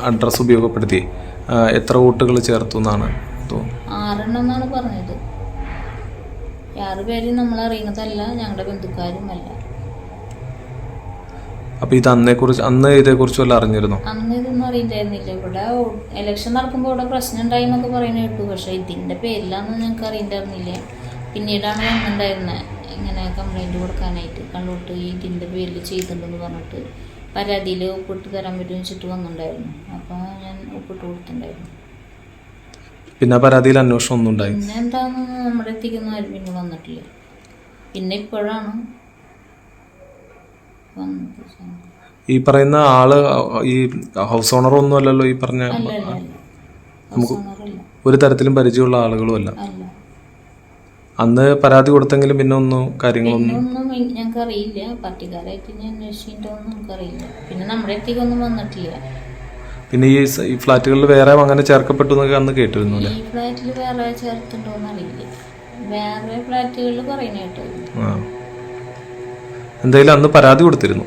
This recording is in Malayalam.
അഡ്രസ്സ് ഉപയോഗപ്പെടുത്തി എത്ര വോട്ടുകൾ ചേർത്തു എന്നാണ് തോന്നുന്നത്? 6 എന്നാണ് പറഞ്ഞത്. 6 പേര് നമ്മളറിയുന്നതല്ല, ഞങ്ങളുടെ ബന്ധുക്കാരുമല്ല. അപ്പൊ ഇത് അന്ന് ഇതേക്കുറിച്ച് വല്ല അറിഞ്ഞിരുന്നോ? അന്ന് ഇതൊന്നും അറിയില്ലായിരുന്നില്ല. ഇവിടെ ഇലക്ഷൻ നടക്കുമ്പോൾ ഇവിടെ പ്രശ്നം ഉണ്ടായി എന്നൊക്കെ പറയുന്നത് കേട്ടു. പക്ഷെ ഇതിന്റെ പേരിലാന്ന് ഞങ്ങൾക്ക് അറിയില്ലായിരുന്നില്ല. പിന്നീടാണ് വന്നിട്ടുണ്ടായിരുന്നത് ഇങ്ങനെ കംപ്ലൈന്റ് കൊടുക്കാനായിട്ട്. കള്ളോട്ട് ഇതിന്റെ പേരിൽ ചെയ്തിട്ടുണ്ടെന്ന് പറഞ്ഞിട്ട് പരാതിയിൽ ഒപ്പിട്ട് തരാൻ പറ്റുമെന്ന് വെച്ചിട്ട് വന്നിട്ടുണ്ടായിരുന്നു. അപ്പൊ ഞാൻ ഒപ്പിട്ട് കൊടുത്തിട്ടുണ്ടായിരുന്നു. പിന്നെ പരാതിയിൽ അന്വേഷണം ഒന്നും ഉണ്ടായി? പിന്നെ എന്താന്ന് നമ്മുടെ എത്തിക്കുന്ന ആരും പിന്നെ വന്നിട്ടില്ല. പിന്നെ ഇപ്പോഴാണ് ഈ പറയുന്ന ആള് ഈ ഹൗസ് ഓണർ ഒന്നും അല്ലല്ലോ ഈ പറഞ്ഞ? നമുക്ക് ഒരു തരത്തിലും പരിചയമുള്ള ആളുകളും അല്ല. അന്ന് പരാതി കൊടുത്തെങ്കിലും പിന്നെ ഒന്നും കാര്യങ്ങളൊന്നും ഞങ്ങൾക്ക് അറിയില്ല. പാർട്ടിക്കാരായിട്ട് ഞാൻ അന്വേഷിച്ചിട്ടൊന്നും നമുക്കറിയില്ല. പിന്നെ നമ്മുടെ അടുത്തേക്കൊന്നും വന്നിട്ടില്ല. പിന്നെ ഈ ഫ്ലാറ്റുകളിൽ വേറെ അങ്ങനെ ചേർക്കപ്പെട്ടു എന്നൊക്കെ അന്ന് കേട്ടിരുന്നു. ഈ ഫ്ലാറ്റിൽ വേറെ ചേർത്തിട്ടുണ്ടോന്ന് അറിയില്ല. വേറെ ഫ്ലാറ്റുകളിൽ പറയുന്ന കേട്ടോ. എന്തായാലും അന്ന് പരാതി കൊടുത്തിരുന്നു.